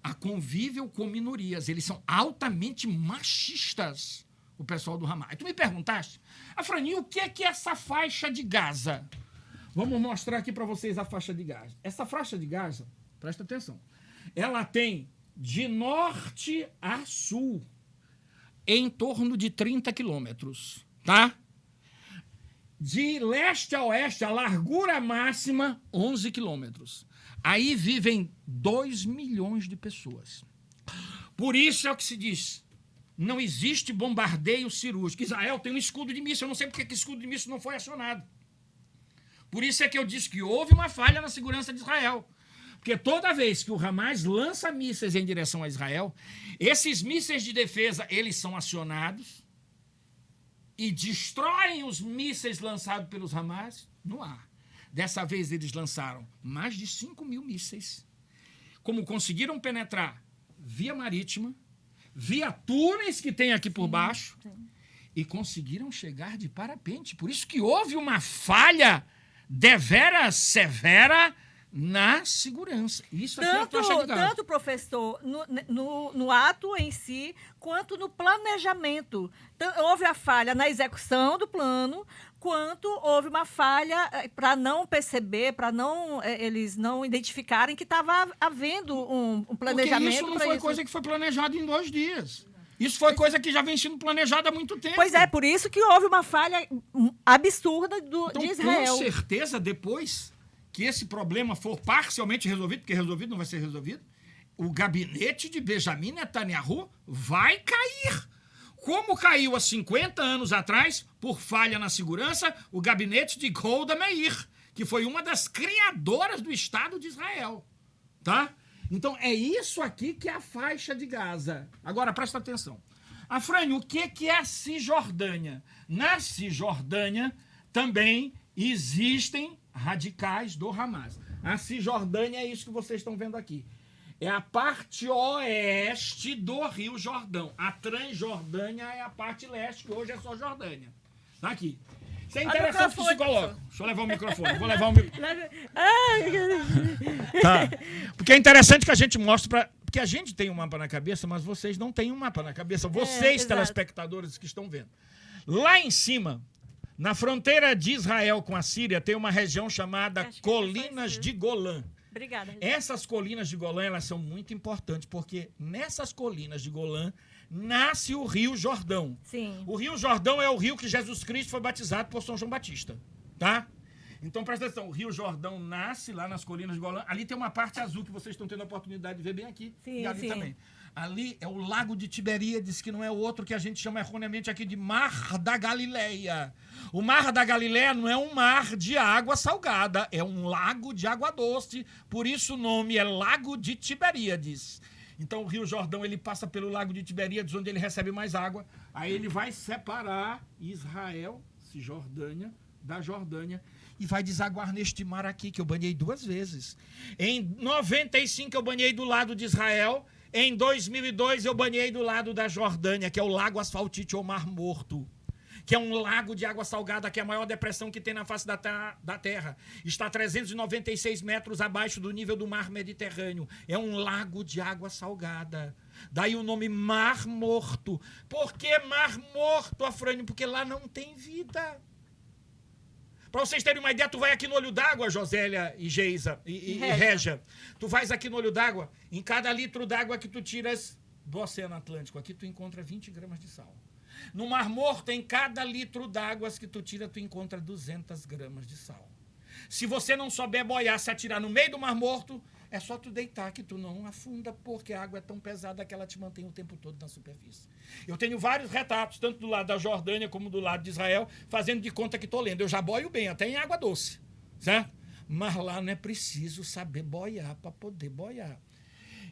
a convívio com minorias. Eles são altamente machistas, o pessoal do Hamas. Tu me perguntaste, Afraninho, o que é essa faixa de Gaza? Vamos mostrar aqui para vocês a faixa de Gaza. Essa faixa de Gaza, presta atenção, ela tem de norte a sul em torno de 30 quilômetros, tá? De leste a oeste, a largura máxima, 11 quilômetros. Aí vivem 2 milhões de pessoas. Por isso é o que se diz, não existe bombardeio cirúrgico. Israel tem um escudo de míssil, eu não sei porque que escudo de míssil não foi acionado. Por isso é que eu disse que houve uma falha na segurança de Israel. Porque toda vez que o Hamas lança mísseis em direção a Israel, esses mísseis de defesa, eles são acionados e destroem os mísseis lançados pelos Hamas no ar. Dessa vez eles lançaram mais de 5 mil mísseis. Como conseguiram penetrar via marítima, via túneis que tem aqui por baixo, e conseguiram chegar de parapente. Por isso que houve uma falha deveras severa na segurança. Isso aqui é a faixa de Gaza. Tanto, professor, no ato em si, quanto no planejamento. Houve a falha na execução do plano, quanto houve uma falha para não perceber, para eles não identificarem que estava havendo um planejamento. Porque isso não foi coisa que foi planejada em 2 dias. Isso foi coisa que já vem sendo planejada há muito tempo. Pois é, por isso que houve uma falha absurda de Israel. Com certeza, depois que esse problema for parcialmente resolvido, porque resolvido não vai ser resolvido, o gabinete de Benjamin Netanyahu vai cair. Como caiu há 50 anos atrás, por falha na segurança, o gabinete de Golda Meir, que foi uma das criadoras do Estado de Israel. Tá? Então, é isso aqui que é a faixa de Gaza. Agora, presta atenção. Afrânio, o que é a Cisjordânia? Na Cisjordânia também existem radicais do Hamas. A Cisjordânia é isso que vocês estão vendo aqui. É a parte oeste do Rio Jordão. A Transjordânia é a parte leste, que hoje é só Jordânia. Tá aqui. Isso é interessante que se coloca. Deixa eu levar o microfone. Vou levar o microfone. Tá. Porque é interessante que a gente mostre porque a gente tem um mapa na cabeça, mas vocês não têm um mapa na cabeça. Vocês, telespectadores que estão vendo. Lá em cima, na fronteira de Israel com a Síria, tem uma região chamada Colinas de Golã. Obrigada. Essas colinas de Golã, elas são muito importantes, porque nessas colinas de Golã nasce o Rio Jordão. Sim. O Rio Jordão é o rio que Jesus Cristo foi batizado por São João Batista, tá? Então, presta atenção, o Rio Jordão nasce lá nas colinas de Golã. Ali tem uma parte azul que vocês estão tendo a oportunidade de ver bem aqui. Sim, e ali sim. também. Ali é o Lago de Tiberíades, que não é outro que a gente chama erroneamente aqui de Mar da Galileia. O Mar da Galileia não é um mar de água salgada, é um lago de água doce, por isso o nome é Lago de Tiberíades. Então o Rio Jordão ele passa pelo Lago de Tiberíades, onde ele recebe mais água, aí ele vai separar Israel, Cisjordânia, da Jordânia, e vai desaguar neste mar aqui, que eu banhei 2 vezes. Em 95 eu banhei do lado de Israel, em 2002 eu banhei do lado da Jordânia, que é o Lago Asfaltite ou Mar Morto, que é um lago de água salgada, que é a maior depressão que tem na face da Terra. Está a 396 metros abaixo do nível do mar Mediterrâneo. É um lago de água salgada. Daí o nome Mar Morto. Por que Mar Morto, Afrânio? Porque lá não tem vida. Para vocês terem uma ideia, tu vai aqui no Olho d'Água, Josélia e Geisa e Régia. Tu vais aqui no Olho d'Água, em cada litro d'água que tu tiras do Oceano Atlântico, aqui tu encontra 20 gramas de sal. No Mar Morto, em cada litro d'água que tu tira, tu encontra 200 gramas de sal. Se você não souber boiar, se atirar no meio do Mar Morto, é só tu deitar que tu não afunda, porque a água é tão pesada que ela te mantém o tempo todo na superfície. Eu tenho vários retratos, tanto do lado da Jordânia como do lado de Israel, fazendo de conta que estou lendo. Eu já boio bem, até em água doce, certo? Mas lá não é preciso saber boiar para poder boiar.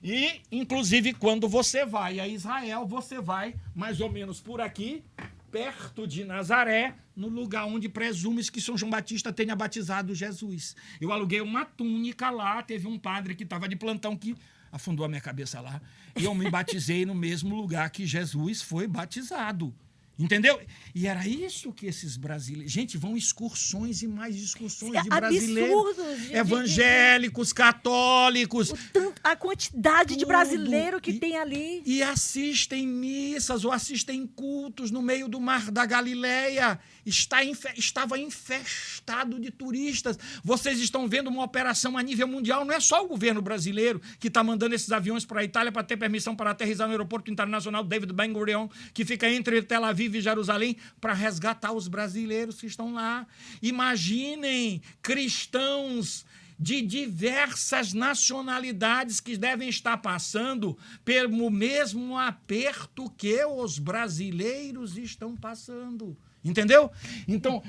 E, inclusive, quando você vai a Israel, você vai mais ou menos por aqui, perto de Nazaré, no lugar onde presume-se que São João Batista tenha batizado Jesus. Eu aluguei uma túnica lá, teve um padre que estava de plantão que afundou a minha cabeça lá, e eu me batizei no mesmo lugar que Jesus foi batizado. Entendeu? E era isso que esses brasileiros... Gente, vão excursões e mais excursões de brasileiros. Absurdo, evangélicos, católicos. A quantidade de brasileiro que tem ali. E assistem missas ou assistem cultos no meio do Mar da Galileia. Estava infestado de turistas. Vocês estão vendo uma operação a nível mundial. Não é só o governo brasileiro que está mandando esses aviões para a Itália para ter permissão para aterrissar no aeroporto internacional David Ben Gurion, que fica entre Tel Aviv e Jerusalém, para resgatar os brasileiros que estão lá. Imaginem cristãos de diversas nacionalidades que devem estar passando pelo mesmo aperto que os brasileiros estão passando. Entendeu? Então,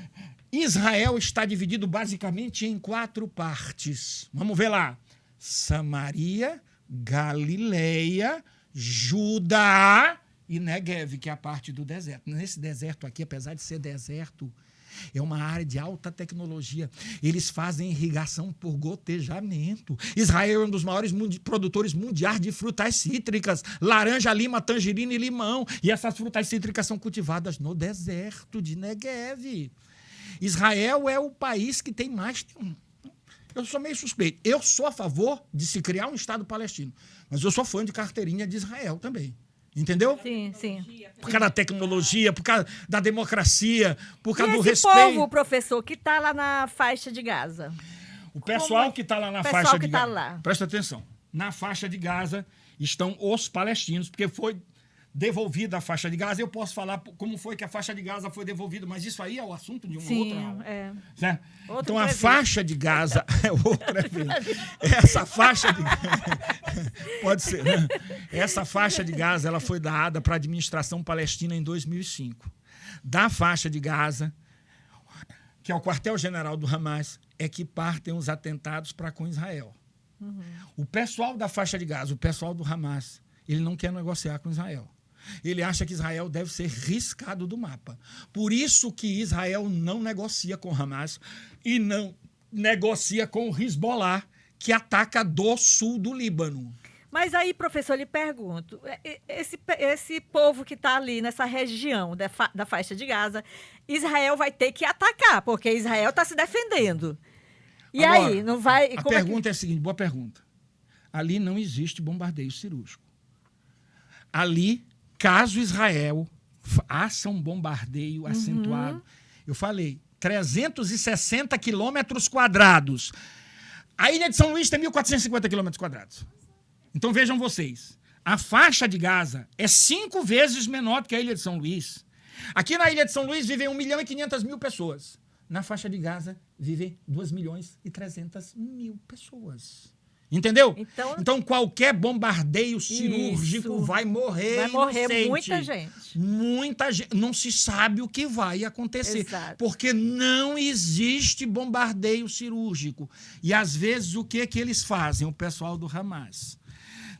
Israel está dividido basicamente em 4 partes. Vamos ver lá. Samaria, Galileia, Judá e Negev, que é a parte do deserto. Nesse deserto aqui, apesar de ser deserto, é uma área de alta tecnologia. Eles fazem irrigação por gotejamento. Israel é um dos maiores produtores mundiais de frutas cítricas, laranja, lima, tangerina e limão. E essas frutas cítricas são cultivadas no deserto de Negev. Israel é o país que tem mais... Eu sou meio suspeito. Eu sou a favor de se criar um Estado palestino, mas eu sou fã de carteirinha de Israel também. Entendeu? Sim, sim. Por causa da tecnologia, por causa da democracia, por causa do respeito. respeito. Povo, professor, que está lá na faixa de Gaza. O pessoal que está lá na faixa de Gaza. Presta atenção. Na faixa de Gaza estão os palestinos, porque foi devolvida a faixa de Gaza. Eu posso falar como foi que a faixa de Gaza foi devolvida, mas isso aí é o assunto de uma outra aula. Certo? Então, a faixa de Gaza é outra vez. Essa faixa de pode ser, né? Essa faixa de Gaza ela foi dada para a administração palestina em 2005. Da faixa de Gaza, que é o quartel-general do Hamas, é que partem os atentados para com Israel. Uhum. O pessoal da faixa de Gaza, o pessoal do Hamas, ele não quer negociar com Israel. Ele acha que Israel deve ser riscado do mapa. Por isso que Israel não negocia com Hamas e não negocia com o Hezbollah, que ataca do sul do Líbano. Mas aí, professor, eu lhe pergunto, esse povo que está ali nessa região da faixa de Gaza, Israel vai ter que atacar, porque Israel está se defendendo. E agora, aí, não vai... A pergunta é a seguinte, boa pergunta. Ali não existe bombardeio cirúrgico. Ali, caso Israel faça um bombardeio acentuado, eu falei, 360 quilômetros quadrados. A ilha de São Luís tem 1.450 quilômetros quadrados. Então vejam vocês, a faixa de Gaza é 5 vezes menor do que a ilha de São Luís. Aqui na ilha de São Luís vivem 1.500.000 pessoas. Na faixa de Gaza vivem 2.300.000 pessoas. Entendeu? Então qualquer bombardeio cirúrgico vai morrer inocente. Vai morrer muita gente. Muita gente. Não se sabe o que vai acontecer. Exato. Porque não existe bombardeio cirúrgico. E às vezes o que eles fazem, o pessoal do Hamas?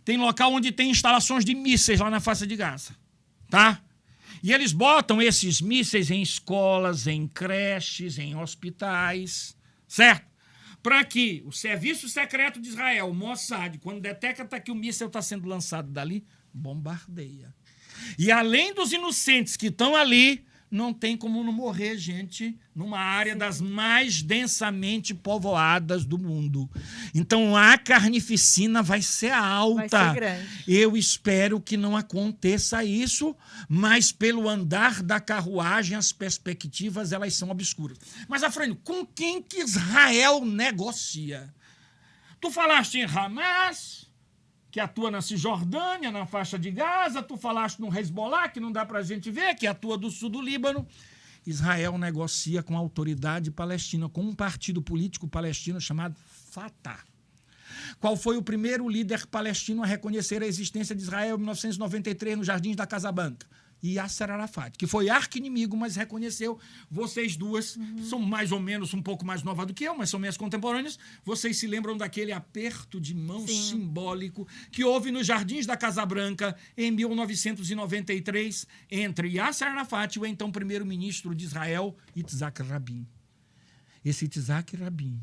Tem local onde tem instalações de mísseis lá na faixa de Gaza. Tá? E eles botam esses mísseis em escolas, em creches, em hospitais. Certo? Para que o Serviço Secreto de Israel, o Mossad, quando detecta que o míssil está sendo lançado dali, bombardeia. E além dos inocentes que estão ali, não tem como não morrer gente numa área das mais densamente povoadas do mundo. Então, a carnificina vai ser alta. Vai ser grande. Eu espero que não aconteça isso, mas pelo andar da carruagem, as perspectivas elas são obscuras. Mas, Afrânio, com quem que Israel negocia? Tu falaste em Hamas, que atua na Cisjordânia, na faixa de Gaza. Tu falaste no Hezbollah, que não dá pra gente ver, que atua do sul do Líbano. Israel negocia com a autoridade palestina, com um partido político palestino chamado Fatah. Qual foi o primeiro líder palestino a reconhecer a existência de Israel em 1993, nos Jardins da Casa Branca? Yasser Arafat, que foi arqui-inimigo, mas reconheceu. Vocês duas são mais ou menos um pouco mais novas do que eu, mas são minhas contemporâneas. Vocês se lembram daquele aperto de mão simbólico que houve nos Jardins da Casa Branca em 1993 entre Yasser Arafat e o então primeiro-ministro de Israel, Yitzhak Rabin. Esse Yitzhak Rabin,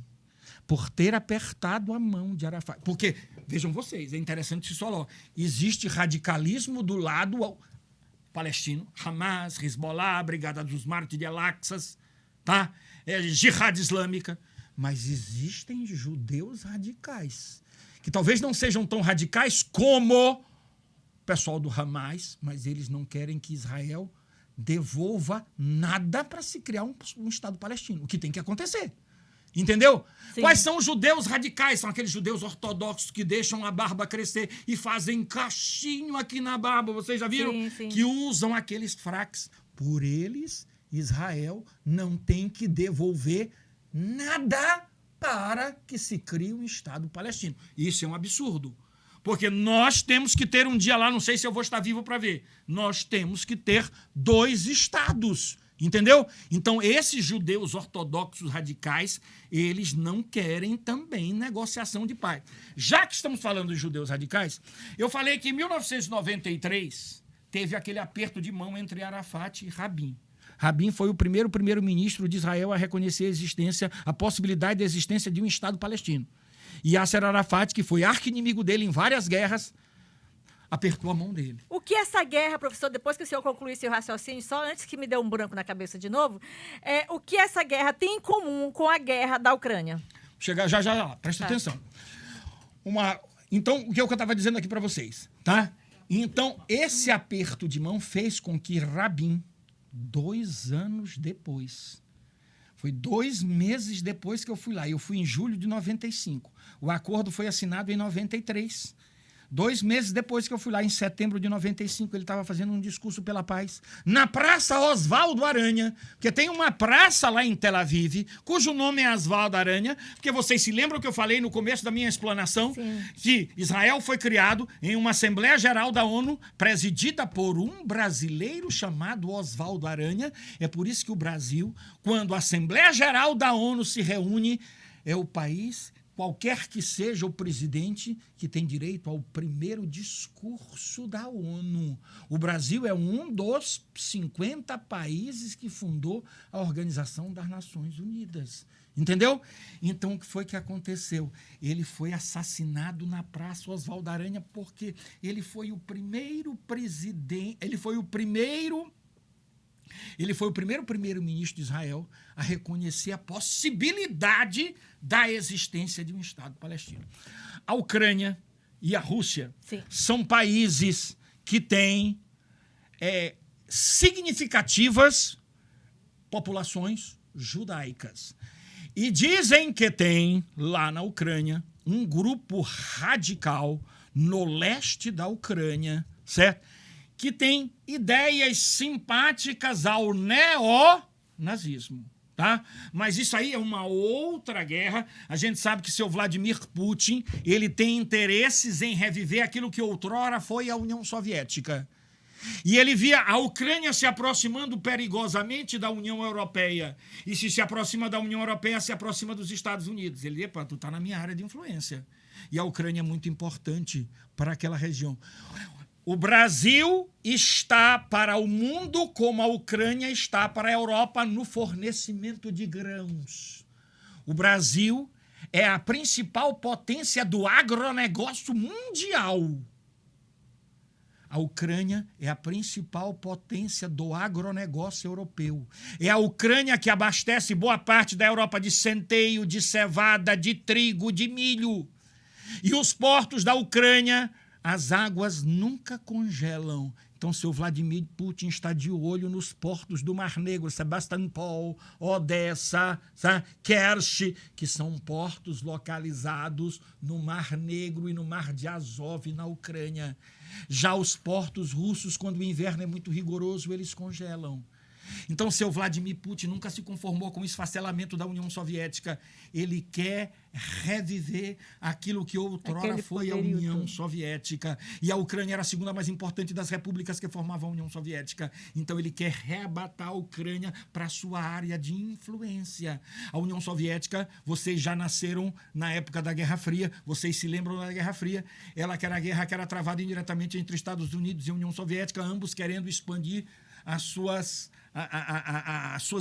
por ter apertado a mão de Arafat... Porque, vejam vocês, é interessante isso falar. Existe radicalismo do lado palestino, Hamas, Hezbollah, Brigada dos Mártires de Al-Aqsa, tá? Jihad Islâmica. Mas existem judeus radicais, que talvez não sejam tão radicais como o pessoal do Hamas, mas eles não querem que Israel devolva nada para se criar um Estado palestino, o que tem que acontecer. Entendeu? Sim. Quais são os judeus radicais? São aqueles judeus ortodoxos que deixam a barba crescer e fazem cachinho aqui na barba. Vocês já viram? Sim, sim. Que usam aqueles fraques. Por eles, Israel não tem que devolver nada para que se crie um Estado palestino. Isso é um absurdo. Porque nós temos que ter um dia lá, não sei se eu vou estar vivo para ver, nós temos que ter 2 estados. Entendeu? Então, esses judeus ortodoxos radicais, eles não querem também negociação de paz. Já que estamos falando de judeus radicais, eu falei que em 1993 teve aquele aperto de mão entre Arafat e Rabin. Rabin foi o primeiro-ministro de Israel a reconhecer a possibilidade da existência de um Estado palestino. E Yasser Arafat, que foi arqui-inimigo dele em várias guerras, apertou a mão dele. O que essa guerra, professor, depois que o senhor concluir seu raciocínio, só antes que me dê um branco na cabeça de novo, o que essa guerra tem em comum com a guerra da Ucrânia? Chegar já lá, presta atenção. Então, o que eu estava dizendo aqui para vocês, tá? Então, esse aperto de mão fez com que Rabin, 2 anos depois, foi 2 meses depois que eu fui lá, eu fui em julho de 95, o acordo foi assinado em 93, 2 meses depois que eu fui lá, em setembro de 95, ele estava fazendo um discurso pela paz na Praça Osvaldo Aranha, porque tem uma praça lá em Tel Aviv, cujo nome é Osvaldo Aranha, porque vocês se lembram que eu falei no começo da minha explanação, que Israel foi criado em uma Assembleia Geral da ONU, presidida por um brasileiro chamado Osvaldo Aranha. É por isso que o Brasil, quando a Assembleia Geral da ONU se reúne, é o país, qualquer que seja o presidente, que tem direito ao primeiro discurso da ONU. O Brasil é um dos 50 países que fundou a Organização das Nações Unidas. Entendeu? Então, o que foi que aconteceu? Ele foi assassinado na Praça Osvaldo Aranha porque ele foi o primeiro presidente, ele foi o primeiro-ministro de Israel a reconhecer a possibilidade da existência de um Estado palestino. A Ucrânia e a Rússia são países que têm significativas populações judaicas. E dizem que tem, lá na Ucrânia, um grupo radical no leste da Ucrânia, certo? Que tem ideias simpáticas ao neonazismo, tá? Mas isso aí é uma outra guerra. A gente sabe que seu Vladimir Putin, ele tem interesses em reviver aquilo que outrora foi a União Soviética. E ele via a Ucrânia se aproximando perigosamente da União Europeia. E se aproxima da União Europeia, se aproxima dos Estados Unidos. Ele diz, tu tá na minha área de influência. E a Ucrânia é muito importante para aquela região. O Brasil está para o mundo como a Ucrânia está para a Europa no fornecimento de grãos. O Brasil é a principal potência do agronegócio mundial. A Ucrânia é a principal potência do agronegócio europeu. É a Ucrânia que abastece boa parte da Europa de centeio, de cevada, de trigo, de milho. E os portos da Ucrânia, as águas nunca congelam. Então, seu Vladimir Putin está de olho nos portos do Mar Negro, Sebastopol, Odessa, Kerch, que são portos localizados no Mar Negro e no Mar de Azov, na Ucrânia. Já os portos russos, quando o inverno é muito rigoroso, eles congelam. Então, seu Vladimir Putin nunca se conformou com o esfacelamento da União Soviética. Ele quer reviver aquilo que outrora foi a União Soviética. E a Ucrânia era a segunda mais importante das repúblicas que formavam a União Soviética. Então, ele quer reabatar a Ucrânia para a sua área de influência. A União Soviética, vocês já nasceram na época da Guerra Fria, vocês se lembram da Guerra Fria, ela que era a guerra que era travada indiretamente entre Estados Unidos e a União Soviética, ambos querendo expandir as suas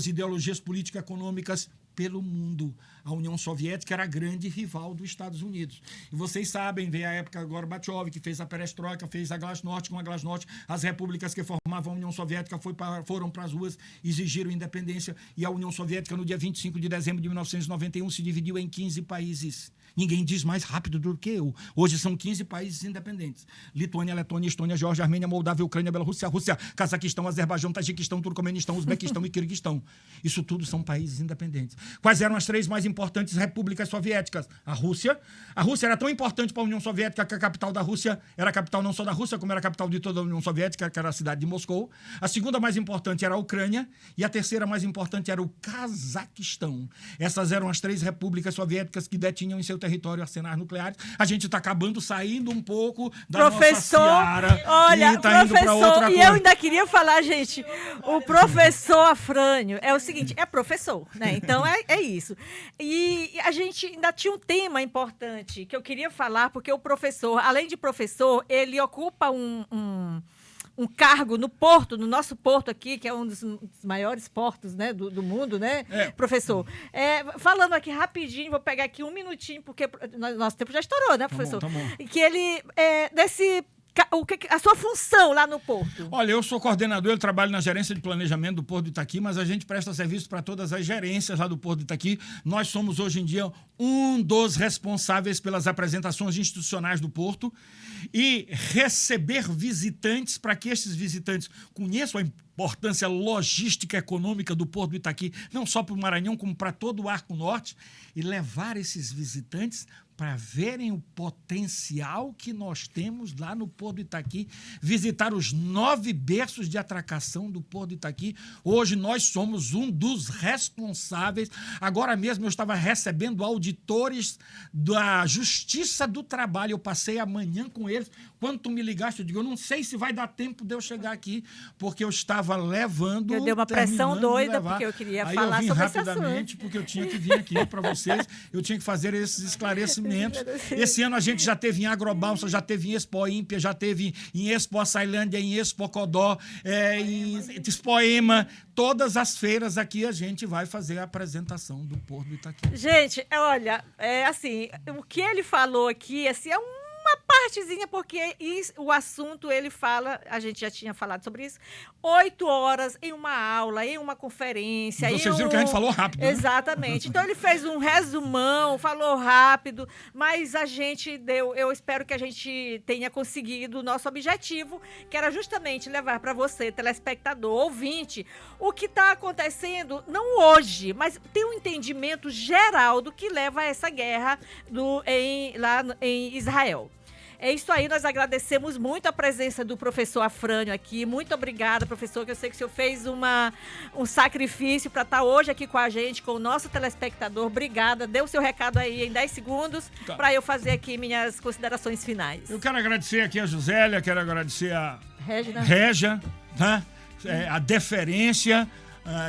ideologias político-econômicas pelo mundo. A União Soviética era a grande rival dos Estados Unidos. E vocês sabem, veio a época Gorbachev, que fez a perestroika, fez a glasnost. Com a glasnost, as repúblicas que formavam a União Soviética foram para as ruas, exigiram independência. E a União Soviética, no dia 25 de dezembro de 1991, se dividiu em 15 países. Ninguém diz mais rápido do que eu. Hoje são 15 países independentes. Lituânia, Letônia, Estônia, Geórgia, Armênia, Moldávia, Ucrânia, Bielorrússia, Rússia, Cazaquistão, Azerbaijão, Tajiquistão, Turcomenistão, Uzbequistão e Kirguistão. Isso tudo são países independentes. Quais eram as 3 mais importantes repúblicas soviéticas? A Rússia. A Rússia era tão importante para a União Soviética que a capital da Rússia era a capital não só da Rússia, como era a capital de toda a União Soviética, que era a cidade de Moscou. A segunda mais importante era a Ucrânia. E a terceira mais importante era o Cazaquistão. Essas eram as 3 repúblicas soviéticas que detinham em seu território arsenais nucleares. A gente está saindo um pouco da nossa seara. Olha, tá indo pra outra e coisa. eu ainda queria falar, gente, o professor Afrânio é o seguinte, é professor, né? Então é isso. E a gente ainda tinha um tema importante que eu queria falar, porque o professor, além de professor, ele ocupa um cargo no porto, no nosso porto aqui, que é um dos maiores portos, né, do mundo, né, professor? Falando aqui rapidinho, vou pegar aqui um minutinho, porque nosso tempo já estourou, né, professor? Tá bom. Que ele, a sua função lá no porto. Olha, eu sou coordenador, eu trabalho na gerência de planejamento do Porto do Itaqui, mas a gente presta serviço para todas as gerências lá do Porto do Itaqui. Nós somos, hoje em dia, um dos responsáveis pelas apresentações institucionais do Porto e receber visitantes para que esses visitantes conheçam a importância logística e econômica do Porto do Itaqui, não só para o Maranhão, como para todo o Arco Norte, e levar esses visitantes para verem o potencial que nós temos lá no Porto do Itaqui, visitar os 9 berços de atracação do Porto do Itaqui. Hoje nós somos um dos responsáveis. Agora mesmo eu estava recebendo auditores da Justiça do Trabalho. Eu passei a manhã com eles. Quando tu me ligaste, eu digo, eu não sei se vai dar tempo de eu chegar aqui, porque eu estava levando... Eu dei uma pressão doida, porque eu queria falar sobre esse assunto. Rapidamente, porque eu tinha que vir aqui para vocês, eu tinha que fazer esses esclarecimentos. Esse ano a gente já teve em Agrobalsa, já teve em Expo Ímpia, já teve em Expo Açailândia, em Expo Codó, em Expo Ema. Todas as feiras aqui a gente vai fazer a apresentação do Porto do Itaqui. Gente, olha, assim, o que ele falou aqui, assim, é uma partezinha, porque o assunto ele fala, a gente já tinha falado sobre isso, 8 horas em uma aula, em uma conferência. Vocês viram que a gente falou rápido, né? Exatamente. Então ele fez um resumão, falou rápido, mas a gente eu espero que a gente tenha conseguido o nosso objetivo, que era justamente levar para você, telespectador, ouvinte, o que está acontecendo, não hoje, mas tem um entendimento geral do que leva a essa guerra lá em Israel. É isso aí, nós agradecemos muito a presença do professor Afrânio aqui. Muito obrigada, professor, que eu sei que o senhor fez um sacrifício para estar hoje aqui com a gente, com o nosso telespectador. Obrigada. Dê o seu recado aí em 10 segundos para eu fazer aqui minhas considerações finais. Eu quero agradecer aqui a Josélia, quero agradecer a Régia, tá? A deferência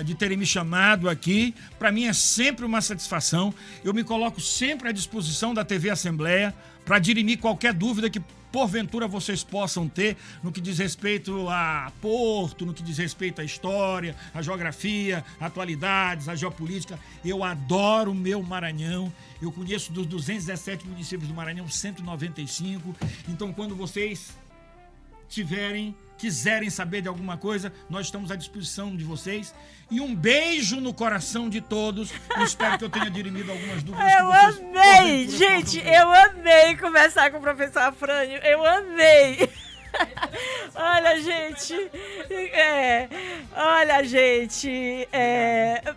de terem me chamado aqui. Para mim é sempre uma satisfação. Eu me coloco sempre à disposição da TV Assembleia para dirimir qualquer dúvida que porventura vocês possam ter no que diz respeito a Porto, no que diz respeito à história, à geografia, à atualidades, à geopolítica. Eu adoro o meu Maranhão. Eu conheço dos 217 municípios do Maranhão, 195. Então, quando vocês quiserem saber de alguma coisa, nós estamos à disposição de vocês. E um beijo no coração de todos. Eu espero que eu tenha dirimido algumas dúvidas. Eu amei, gente, eu amei conversar com o professor Afrânio. Eu amei. Olha, gente,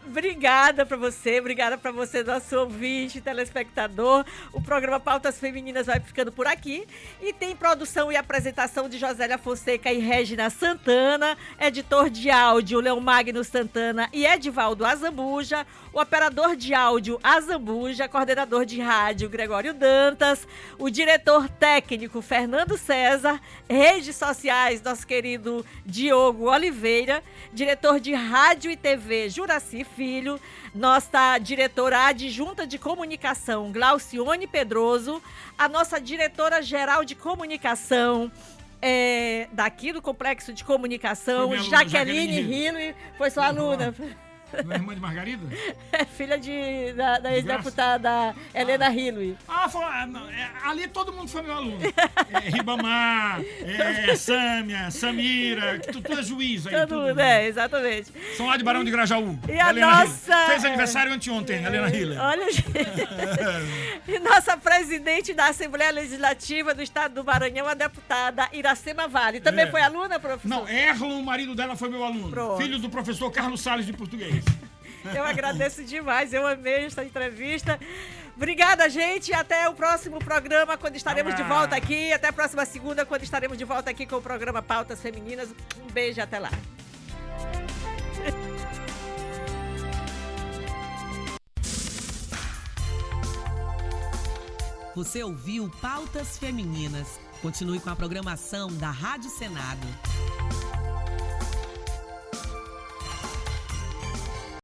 obrigada pra você, nosso ouvinte, telespectador. O programa Pautas Femininas vai ficando por aqui e tem produção e apresentação de Josélia Fonseca e Regina Santana, editor de áudio Leon Magno Santana e Edivaldo Azambuja, o operador de áudio Azambuja, coordenador de rádio Gregório Dantas, o diretor técnico Fernando César, redes sociais, nosso querido Diogo Oliveira, diretor de rádio e TV, Juraci Filho, nossa diretora adjunta de comunicação, Glaucione Pedroso, a nossa diretora geral de comunicação, daqui do Complexo de Comunicação, Jaqueline Hille, foi sua aluna. Não é irmã de Margarida? É filha da ex-deputada Helena Hille. Ali todo mundo foi meu aluno. Ribamar, Sâmia, Samira, tu é juiz aí. Todo mundo, exatamente. São lá de Barão de Grajaú. E a nossa... Fez aniversário anteontem, Helena Hille. Olha, gente. E nossa presidente da Assembleia Legislativa do Estado do Maranhão, a deputada Iracema Vale. Também foi aluna, professor? Não, Erlon, o marido dela, foi meu aluno. Pronto. Filho do professor Carlos Salles de Português. Eu agradeço demais, eu amei esta entrevista. Obrigada, gente. Até o próximo programa, quando estaremos de volta aqui. Até a próxima segunda, quando estaremos de volta aqui com o programa Pautas Femininas. Um beijo e até lá. Você ouviu Pautas Femininas. Continue com a programação da Rádio Senado.